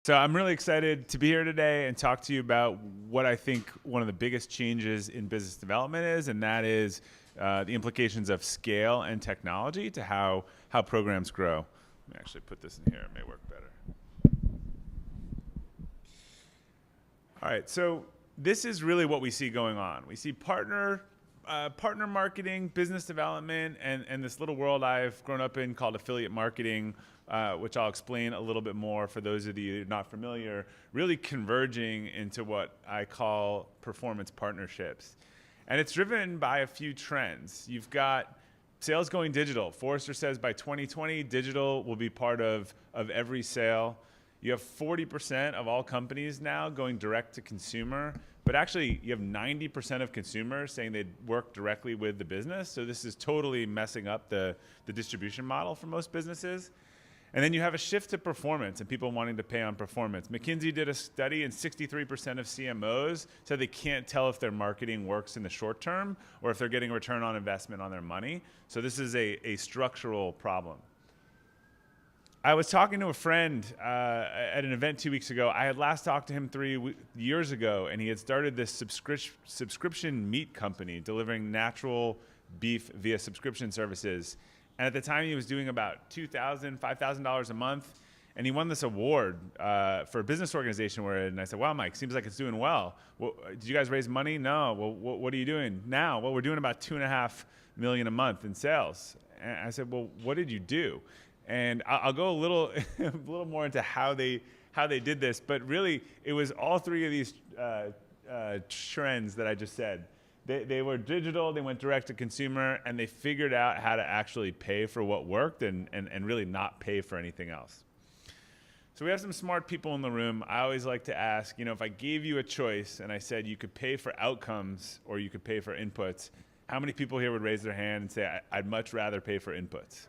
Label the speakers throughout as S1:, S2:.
S1: So I'm really excited to be here today and talk to you about what I think one of the biggest changes in business development is, and that is the implications of scale and technology to how programs grow. Let me actually put this in here. It may work better. All right, so this is really what we see going on. We see partner marketing, business development, and this little world I've grown up in called affiliate marketing, which I'll explain a little bit more for those of you not familiar, really converging into what I call performance partnerships. And it's driven by a few trends. You've got sales going digital. Forrester says by 2020, digital will be part of every sale. You have 40% of all companies now going direct to consumer, but actually you have 90% of consumers saying they'd work directly with the business. So this is totally messing up the distribution model for most businesses. And then you have a shift to performance and people wanting to pay on performance. McKinsey did a study and 63% of CMOs said they can't tell if their marketing works in the short term or if they're getting a return on investment on their money. So this is a structural problem. I was talking to a friend at an event 2 weeks ago. I had last talked to him 3 years ago, and he had started this subscription meat company delivering natural beef via subscription services. And at the time, he was doing about $2,000, $5,000 a month, and he won this award for a business organization and I said, wow, Mike, seems like it's doing well. Did you guys raise money? No. Well, what are you doing now? Well, we're doing about $2.5 million a month in sales. And I said, well, what did you do? And I'll go a little more into how they did this, but really it was all three of these trends that I just said. They were digital, they went direct to consumer, and they figured out how to actually pay for what worked and really not pay for anything else. So we have some smart people in the room. I always like to ask, if I gave you a choice and I said you could pay for outcomes or you could pay for inputs, how many people here would raise their hand and say, I'd much rather pay for inputs?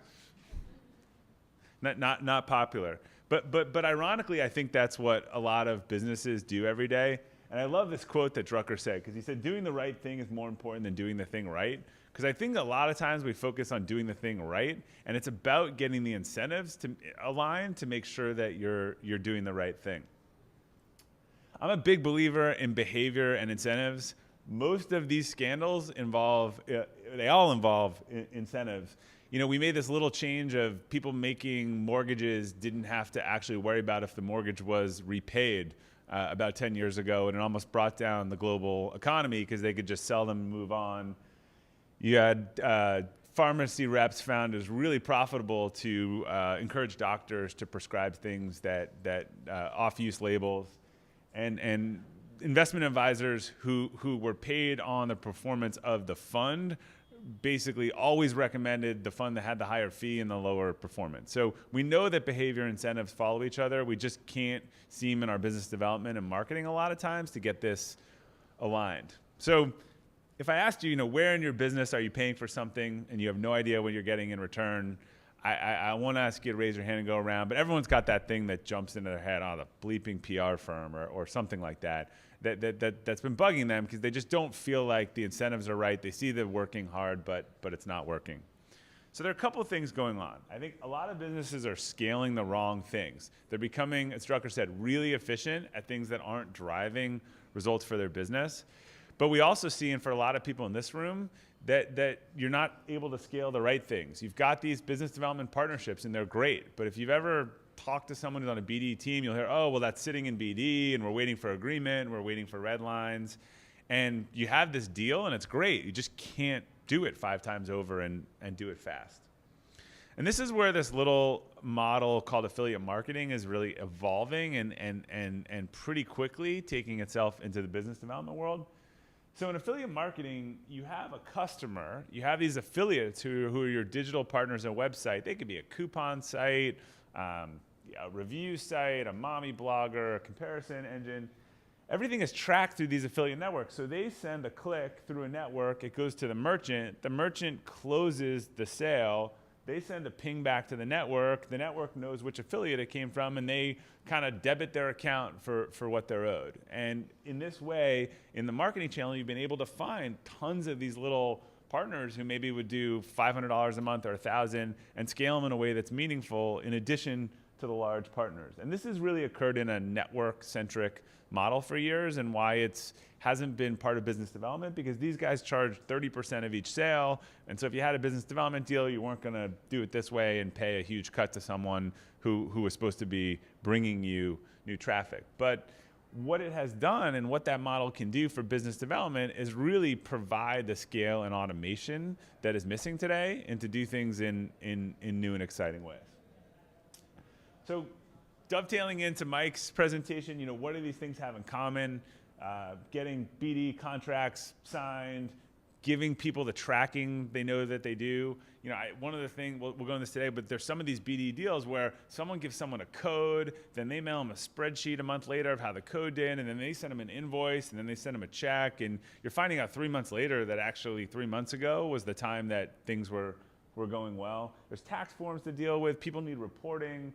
S1: Not popular. But ironically, I think that's what a lot of businesses do every day. And I love this quote that Drucker said, because he said, doing the right thing is more important than doing the thing right. Because I think a lot of times we focus on doing the thing right, and it's about getting the incentives to align to make sure that you're doing the right thing. I'm a big believer in behavior and incentives. Most of these scandals they all involve incentives. We made this little change of people making mortgages didn't have to actually worry about if the mortgage was repaid about 10 years ago, and it almost brought down the global economy because they could just sell them and move on. You had pharmacy reps found it was really profitable to encourage doctors to prescribe things that off-use labels, and investment advisors who were paid on the performance of the fund basically always recommended the fund that had the higher fee and the lower performance. So we know that behavior and incentives follow each other. We just can't seem in our business development and marketing a lot of times to get this aligned. So if I asked you, where in your business are you paying for something and you have no idea what you're getting in return, I won't ask you to raise your hand and go around, but everyone's got that thing that jumps into their head, the bleeping PR firm or something like that's been bugging them because they just don't feel like the incentives are right. They see they're working hard, but it's not working. So there are a couple of things going on. I think a lot of businesses are scaling the wrong things. They're becoming, as Drucker said, really efficient at things that aren't driving results for their business. But we also see, and for a lot of people in this room, that you're not able to scale the right things. You've got these business development partnerships, and they're great. But if you've ever talked to someone who's on a BD team, you'll hear, oh, well, that's sitting in BD, and we're waiting for agreement, and we're waiting for red lines. And you have this deal, and it's great. You just can't do it 5 times over and do it fast. And this is where this little model called affiliate marketing is really evolving and pretty quickly taking itself into the business development world. So in affiliate marketing, you have a customer, you have these affiliates who are your digital partners on a website. They could be a coupon site, a review site, a mommy blogger, a comparison engine. Everything is tracked through these affiliate networks. So they send a click through a network, it goes to the merchant closes the sale, they send a ping back to the network knows which affiliate it came from, and they kind of debit their account for what they're owed. And in this way, in the marketing channel, you've been able to find tons of these little partners who maybe would do $500 a month or $1,000 and scale them in a way that's meaningful in addition to the large partners. And this has really occurred in a network-centric model for years, and why it's hasn't been part of business development, because these guys charge 30% of each sale. And so if you had a business development deal, you weren't going to do it this way and pay a huge cut to someone who was supposed to be bringing you new traffic. But what it has done and what that model can do for business development is really provide the scale and automation that is missing today, and to do things in new and exciting ways. So dovetailing into Mike's presentation, what do these things have in common? Getting BD contracts signed, giving people the tracking they know that they do. One of the things, we'll go into this today, but there's some of these BD deals where someone gives someone a code, then they mail them a spreadsheet a month later of how the code did, and then they send them an invoice, and then they send them a check, and you're finding out 3 months later that actually 3 months ago was the time that things were going well. There's tax forms to deal with, people need reporting,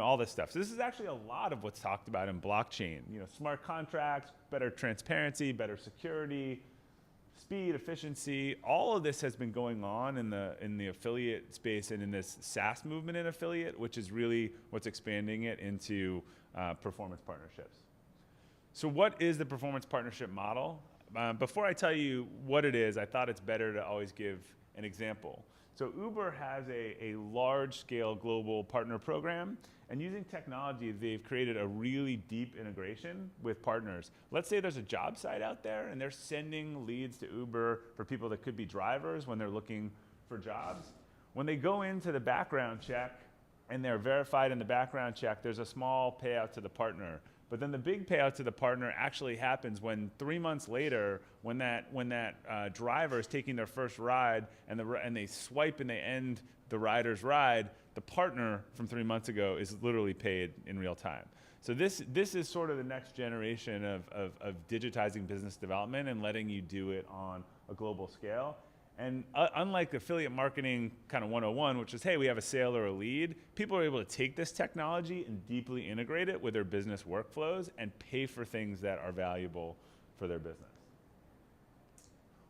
S1: all this stuff. So this is actually a lot of what's talked about in blockchain. Smart contracts, better transparency, better security, speed, efficiency. All of this has been going on in the affiliate space and in this SaaS movement in affiliate, which is really what's expanding it into performance partnerships. So what is the performance partnership model? Before I tell you what it is, I thought it's better to always give an example. So Uber has a large-scale global partner program, and using technology, they've created a really deep integration with partners. Let's say there's a job site out there, and they're sending leads to Uber for people that could be drivers when they're looking for jobs. When they go into the background check, and they're verified in the background check, there's a small payout to the partner. But then the big payout to the partner actually happens when 3 months later, when that driver is taking their first ride, and they swipe and they end the rider's ride, the partner from 3 months ago is literally paid in real time. So this is sort of the next generation of digitizing business development and letting you do it on a global scale. And unlike affiliate marketing kind of 101, which is, hey, we have a sale or a lead, people are able to take this technology and deeply integrate it with their business workflows and pay for things that are valuable for their business.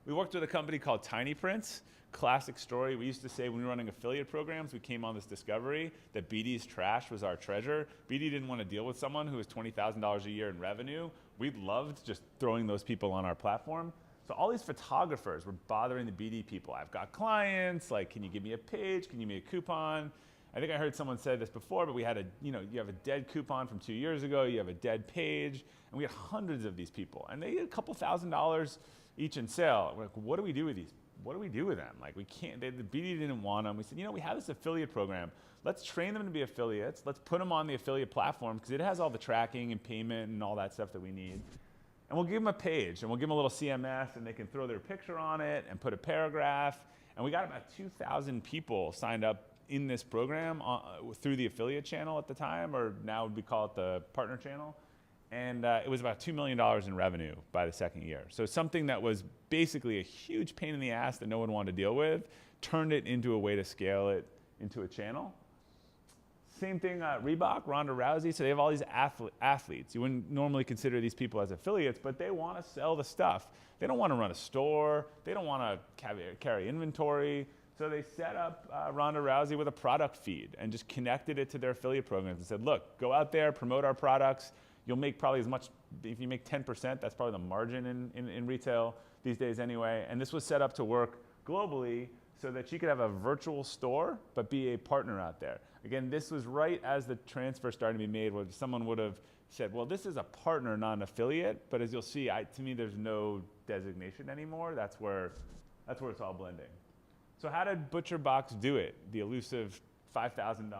S1: We worked with a company called Tiny Prints. Classic story. We used to say when we were running affiliate programs, we came on this discovery that BD's trash was our treasure. BD didn't want to deal with someone who was $20,000 a year in revenue. We loved just throwing those people on our platform. So all these photographers were bothering the BD people. I've got clients, like, can you give me a page? Can you give me a coupon? I think I heard someone say this before, but we had you have a dead coupon from 2 years ago, you have a dead page, and we had hundreds of these people. And they had a couple $1,000s each in sale. We're like, what do we do with these? What do we do with them? Like, we can't, the BD didn't want them. We said, we have this affiliate program. Let's train them to be affiliates. Let's put them on the affiliate platform, because it has all the tracking and payment and all that stuff that we need. And we'll give them a page, and we'll give them a little CMS, and they can throw their picture on it and put a paragraph. And we got about 2,000 people signed up in this program through the affiliate channel at the time, or now we call it the partner channel. And it was about $2 million in revenue by the second year. So something that was basically a huge pain in the ass that no one wanted to deal with, turned it into a way to scale it into a channel. Same thing, Reebok, Ronda Rousey. So they have all these athletes. You wouldn't normally consider these people as affiliates, but they want to sell the stuff. They don't want to run a store. They don't want to carry inventory. So they set up Ronda Rousey with a product feed and just connected it to their affiliate programs and said, look, go out there, promote our products. You'll make probably as much, if you make 10%, that's probably the margin in retail these days anyway. And this was set up to work globally so that she could have a virtual store, but be a partner out there. Again, this was right as the transfer started to be made, where someone would have said, well, this is a partner, not an affiliate. But as you'll see, to me, there's no designation anymore. That's where it's all blending. So how did ButcherBox do it? The elusive $5,000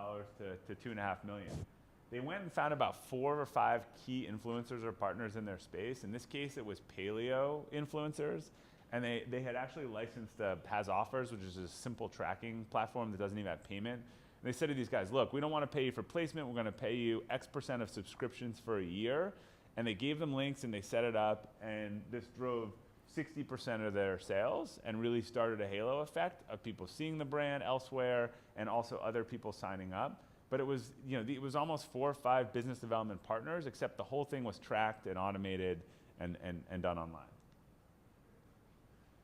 S1: to $2.5 million. They went and found about 4 or 5 key influencers or partners in their space. In this case, it was paleo influencers. And they had actually licensed Has Offers, which is a simple tracking platform that doesn't even have payment. And they said to these guys, look, we don't want to pay you for placement. We're going to pay you X% of subscriptions for a year. And they gave them links and they set it up. And this drove 60% of their sales and really started a halo effect of people seeing the brand elsewhere and also other people signing up. But it was, it was almost 4 or 5 business development partners, except the whole thing was tracked and automated and done online.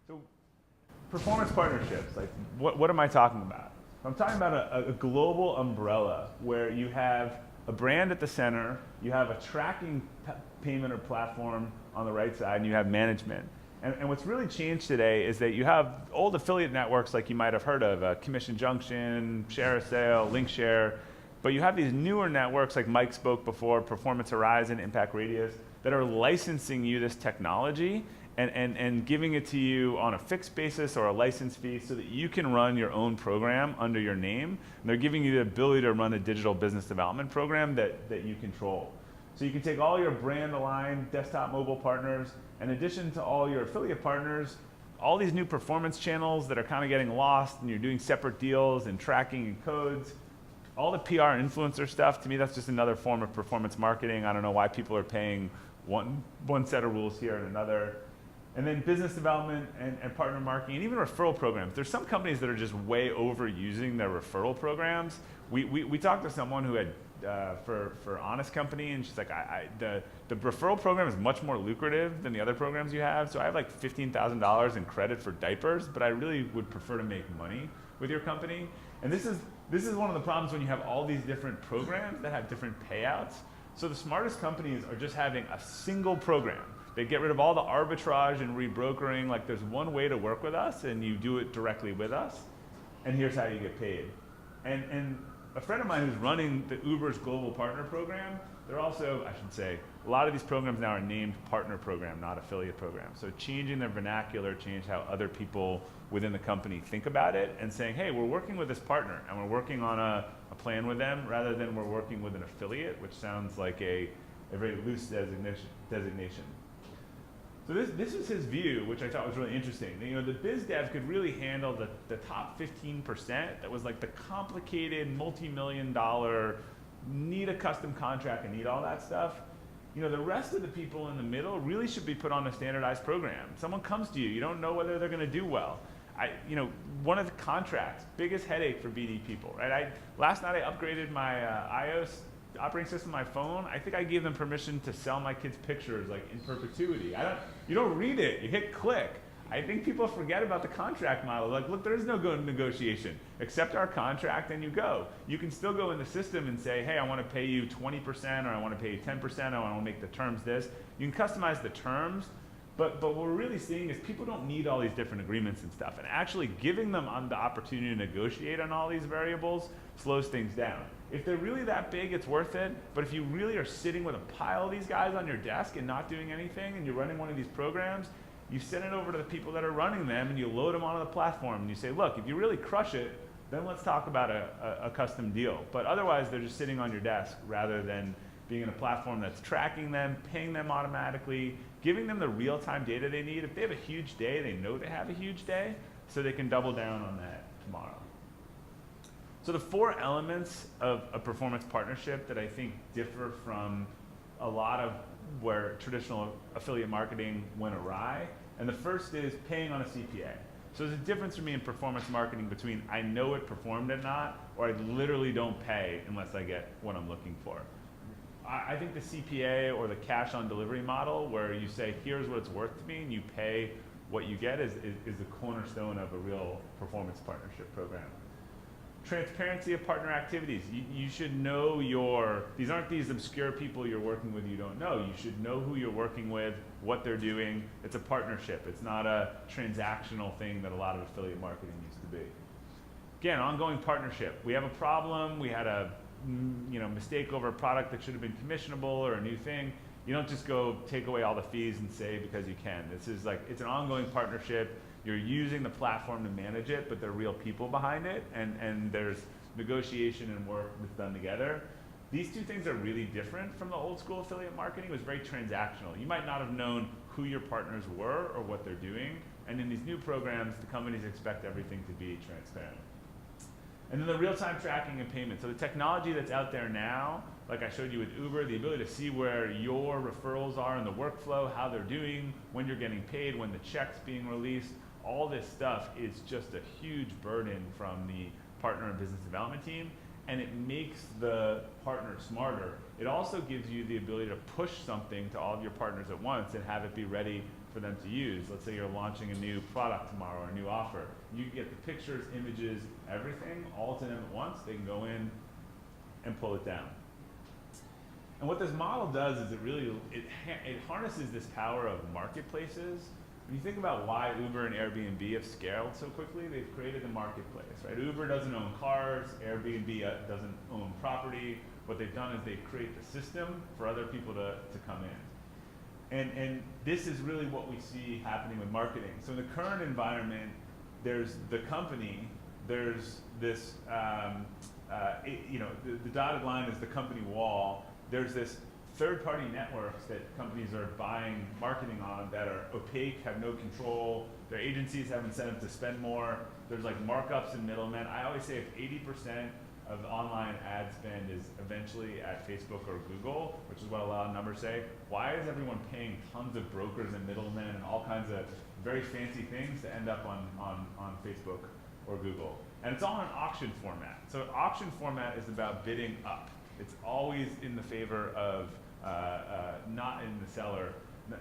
S1: So performance partnerships, like what am I talking about? I'm talking about a global umbrella where you have a brand at the center, you have a tracking payment or platform on the right side, and you have management. And what's really changed today is that you have old affiliate networks like you might have heard of, Commission Junction, Share a Sale, LinkShare, but you have these newer networks like Mike spoke before, Performance Horizon, Impact Radius, that are licensing you this technology and giving it to you on a fixed basis or a license fee so that you can run your own program under your name. And they're giving you the ability to run a digital business development program that you control. So you can take all your brand aligned desktop mobile partners, in addition to all your affiliate partners, all these new performance channels that are kind of getting lost and you're doing separate deals and tracking and codes, all the PR influencer stuff, to me that's just another form of performance marketing. I don't know why people are paying one set of rules here and another. And then business development and partner marketing and even referral programs. There's some companies that are just way overusing their referral programs. We talked to someone who had for Honest Company, and she's like, the referral program is much more lucrative than the other programs you have. So I have like $15,000 in credit for diapers, but I really would prefer to make money with your company. And this is one of the problems when you have all these different programs that have different payouts. So the smartest companies are just having a single program. They get rid of all the arbitrage and rebrokering. Like there's one way to work with us, and you do it directly with us, and here's how you get paid. And a friend of mine who's running the Uber's Global Partner Program, they're also, I should say, a lot of these programs now are named partner program, not affiliate program. So changing their vernacular, change how other people within the company think about it, and saying, hey, we're working with this partner, and we're working on a plan with them, rather than we're working with an affiliate, which sounds like a very loose designation. So this is his view, which I thought was really interesting. You know, the biz dev could really handle the top 15% that was like the complicated, multi-million-dollar, need a custom contract and need all that stuff. You know, the rest of the people in the middle really should be put on a standardized program. Someone comes to you, you don't know whether they're going to do well. One of the contracts, biggest headache for BD people, right? Last night I upgraded my iOS operating system on my phone. I think I gave them permission to sell my kids' pictures like in perpetuity. You don't read it, you hit click. I think people forget about the contract model. Like, look, there is no negotiation. Accept our contract and you go. You can still go in the system and say, hey, I want to pay you 20% or I want to pay you 10%, I want to make the terms this. You can customize the terms, but what we're really seeing is people don't need all these different agreements and stuff. And actually giving them the opportunity to negotiate on all these variables slows things down. If they're really that big, it's worth it. But if you really are sitting with a pile of these guys on your desk and not doing anything, and you're running one of these programs, you send it over to the people that are running them, and you load them onto the platform, and you say, look, if you really crush it, then let's talk about a custom deal. But otherwise, they're just sitting on your desk rather than being in a platform that's tracking them, paying them automatically, giving them the real-time data they need. If they have a huge day, they know they have a huge day, so they can double down on that tomorrow. So the four elements of a performance partnership that I think differ from a lot of where traditional affiliate marketing went awry, and the first is paying on a CPA. So there's a difference for me in performance marketing between I know it performed or not, or I literally don't pay unless I get what I'm looking for. I think the CPA or the cash on delivery model, where you say, here's what it's worth to me, and you pay what you get, is the cornerstone of a real performance partnership program. Transparency of partner activities. You should know these aren't these obscure people you're working with you don't know. You should know who you're working with, what they're doing. It's a partnership. It's not a transactional thing that a lot of affiliate marketing used to be. Again, ongoing partnership. We have a problem. We had a mistake over a product that should have been commissionable or a new thing. You don't just go take away all the fees and say because you can. This is like, it's an ongoing partnership. You're using the platform to manage it, but there are real people behind it, and there's negotiation and work that's done together. These two things are really different from the old school affiliate marketing. It was very transactional. You might not have known who your partners were or what they're doing, and in these new programs, the companies expect everything to be transparent. And then the real-time tracking and payment. So the technology that's out there now, like I showed you with Uber, the ability to see where your referrals are in the workflow, how they're doing, when you're getting paid, when the check's being released, all this stuff is just a huge burden from the partner and business development team, and it makes the partner smarter. It also gives you the ability to push something to all of your partners at once and have it be ready for for them to use. Let's say you're launching a new product tomorrow or a new offer. You can get the pictures, images, everything all to them at once. They can go in and pull it down. And what this model does is it harnesses this power of marketplaces. When you think about why Uber and Airbnb have scaled so quickly, they've created a marketplace, right? Uber doesn't own cars, Airbnb doesn't own property. What they've done is they create the system for other people to come in. And this is really what we see happening with marketing. So in the current environment, there's the company, there's this, the dotted line is the company wall. There's this third-party networks that companies are buying marketing on that are opaque, have no control. Their agencies have incentive to spend more. There's like markups and middlemen. I always say if 80% of online ad spend is eventually at Facebook or Google, which is what a lot of numbers say, why is everyone paying tons of brokers and middlemen and all kinds of very fancy things to end up on Facebook or Google? And it's all in auction format. So auction format is about bidding up. It's always in the favor of not in the seller,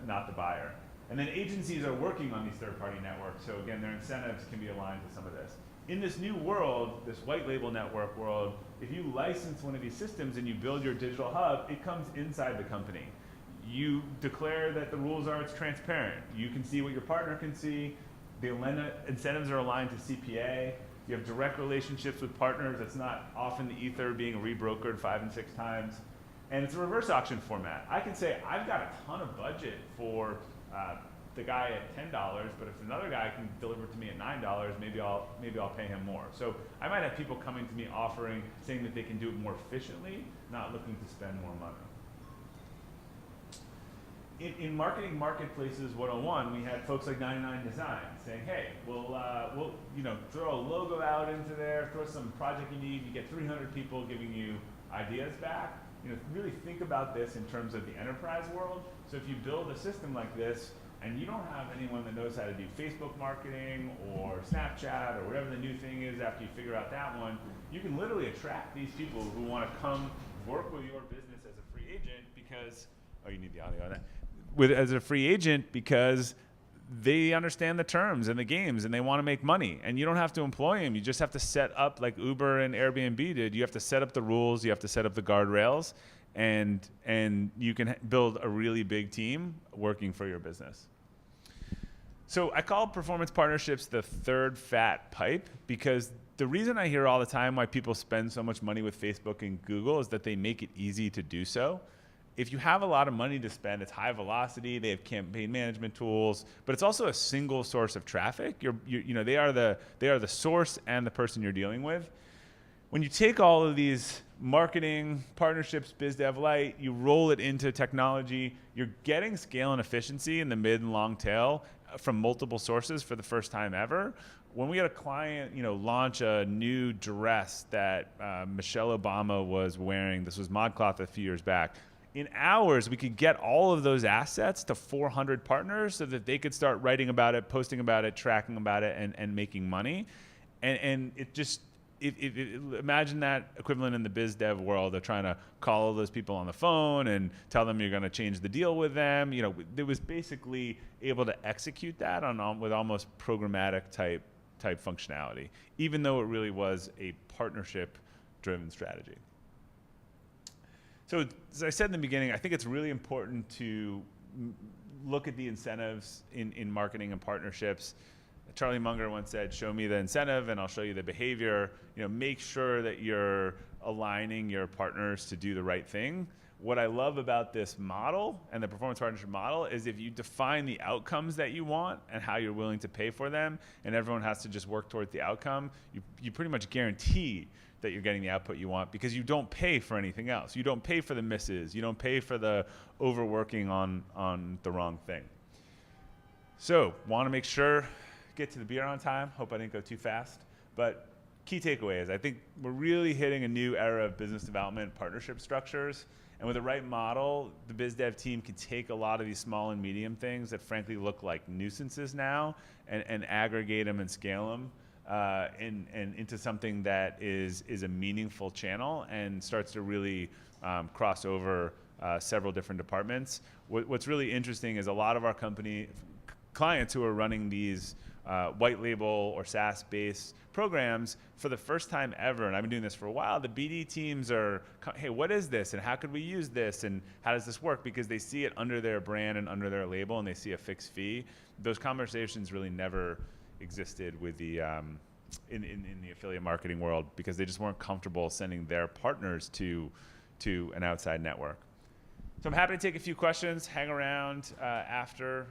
S1: not the buyer. And then agencies are working on these third-party networks, so again, their incentives can be aligned to some of this. In this new world, this white label network world, if you license one of these systems and you build your digital hub, it comes inside the company. You declare that the rules are it's transparent. You can see what your partner can see. The incentives are aligned to CPA. You have direct relationships with partners. It's not often the ether being rebrokered 5 and 6 times. And it's a reverse auction format. I can say, I've got a ton of budget for the guy at $10, but if another guy can deliver it to me at $9, maybe I'll pay him more. So I might have people coming to me offering, saying that they can do it more efficiently, not looking to spend more money. In Marketing Marketplaces 101, we had folks like 99 Design saying, hey, we'll throw a logo out into there, throw some project you need, you get 300 people giving you ideas back. Really think about this in terms of the enterprise world. So if you build a system like this and you don't have anyone that knows how to do Facebook marketing or Snapchat or whatever the new thing is after you figure out that one, you can literally attract these people who want to come work with your business as a free agent because, oh, you need the audio on that. As a free agent because they understand the terms and the games and they want to make money, and you don't have to employ them. You just have to set up, like Uber and Airbnb did, you have to set up the rules, you have to set up the guardrails, and you can build a really big team working for your business. So I call performance partnerships the third fat pipe, because the reason I hear all the time why people spend so much money with Facebook and Google is that they make it easy to do so. If you have a lot of money to spend, it's high velocity, they have campaign management tools, but it's also a single source of traffic. They are the source and the person you're dealing with. When you take all of these marketing, partnerships, biz dev light, you roll it into technology, you're getting scale and efficiency in the mid and long tail from multiple sources for the first time ever. When we had a client, launch a new dress that Michelle Obama was wearing, this was ModCloth a few years back, in hours, we could get all of those assets to 400 partners so that they could start writing about it, posting about it, tracking about it, and making money. And it just, imagine that equivalent in the biz dev world of trying to call all those people on the phone and tell them you're going to change the deal with them. It was basically able to execute that with almost programmatic type functionality, even though it really was a partnership-driven strategy. So as I said in the beginning, I think it's really important to look at the incentives in marketing and partnerships. Charlie Munger once said, show me the incentive and I'll show you the behavior. Make sure that you're aligning your partners to do the right thing. What I love about this model and the performance partnership model is if you define the outcomes that you want and how you're willing to pay for them, and everyone has to just work towards the outcome, you pretty much guarantee that you're getting the output you want, because you don't pay for anything else. You don't pay for the misses. You don't pay for the overworking on the wrong thing. So want to make sure, get to the beer on time. Hope I didn't go too fast. But key takeaway is I think we're really hitting a new era of business development partnership structures. And with the right model, the biz dev team can take a lot of these small and medium things that frankly look like nuisances now and aggregate them and scale them. And into something that is a meaningful channel and starts to really cross over several different departments. What's really interesting is a lot of our clients who are running these white label or SaaS-based programs for the first time ever, and I've been doing this for a while, the BD teams are, hey, what is this, and how could we use this, and how does this work? Because they see it under their brand and under their label, and they see a fixed fee. Those conversations really never existed with the in the affiliate marketing world, because they just weren't comfortable sending their partners to an outside network. So I'm happy to take a few questions. Hang around after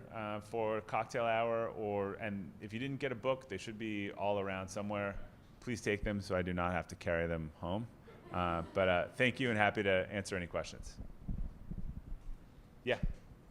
S1: for cocktail hour, and if you didn't get a book, they should be all around somewhere. Please take them so I do not have to carry them home. But thank you, and happy to answer any questions. Yeah.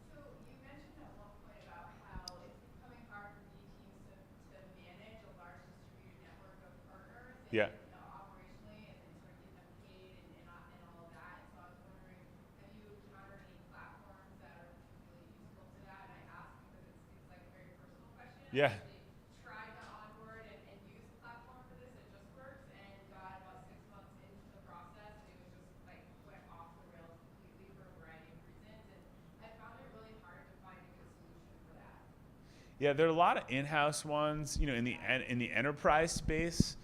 S2: So you mentioned at one point about how it's becoming hard for B teams to manage a large distributed network of partners. And,
S1: Yeah.
S2: operationally, and sort of get them paid and all of that. And so I was wondering, have you encountered any platforms that are particularly useful to that? And I ask because it's like a very personal question.
S1: Yeah.
S2: I actually tried to onboard and use a platform for this at JustWorks, and got about 6 months into the process, and it was just like went off the rails completely for a variety of reasons. And I found it really hard to find a good solution for that.
S1: Yeah, there are a lot of in-house ones, in the enterprise space.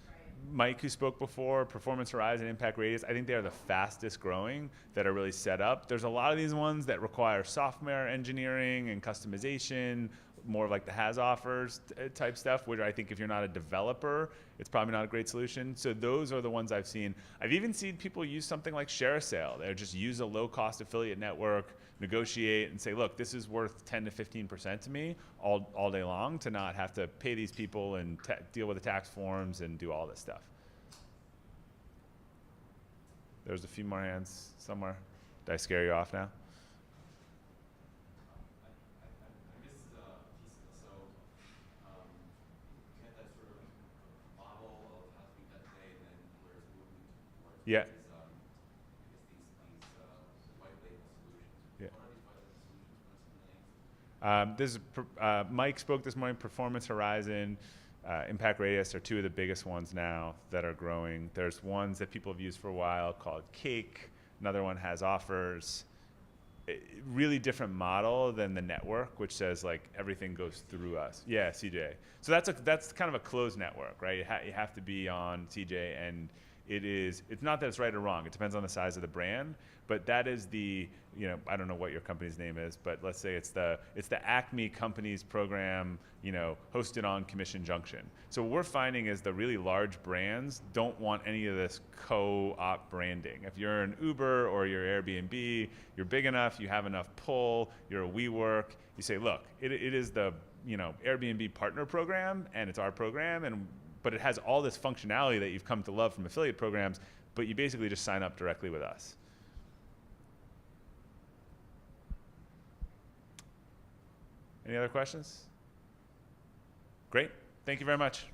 S1: Mike, who spoke before, Performance Horizon, Impact Radius, I think they are the fastest growing that are really set up. There's a lot of these ones that require software engineering and customization, more of like the has offers type stuff, which I think if you're not a developer, it's probably not a great solution. So those are the ones I've seen. I've even seen people use something like ShareASale. They just use a low-cost affiliate network, negotiate, and say, look, this is worth 10 to 15% to me all day long, to not have to pay these people and deal with the tax forms and do all this stuff. There's a few more hands somewhere. Did I scare you off now? Yeah. Mike spoke this morning. Performance Horizon, Impact Radius are two of the biggest ones now that are growing. There's ones that people have used for a while called Cake. Another one has offers. Really different model than the network, which says like everything goes through us. Yeah, CJ. So that's kind of a closed network, right? You have to be on CJ, and it's not that it's right or wrong. It depends on the size of the brand, but that is I don't know what your company's name is, but let's say it's the Acme Companies program, hosted on Commission Junction. So what we're finding is the really large brands don't want any of this co-op branding. If you're an Uber or you're Airbnb, you're big enough, you have enough pull, you're a WeWork, you say, look, it is the Airbnb partner program, and it's our program, but it has all this functionality that you've come to love from affiliate programs, but you basically just sign up directly with us. Any other questions? Great. Thank you very much.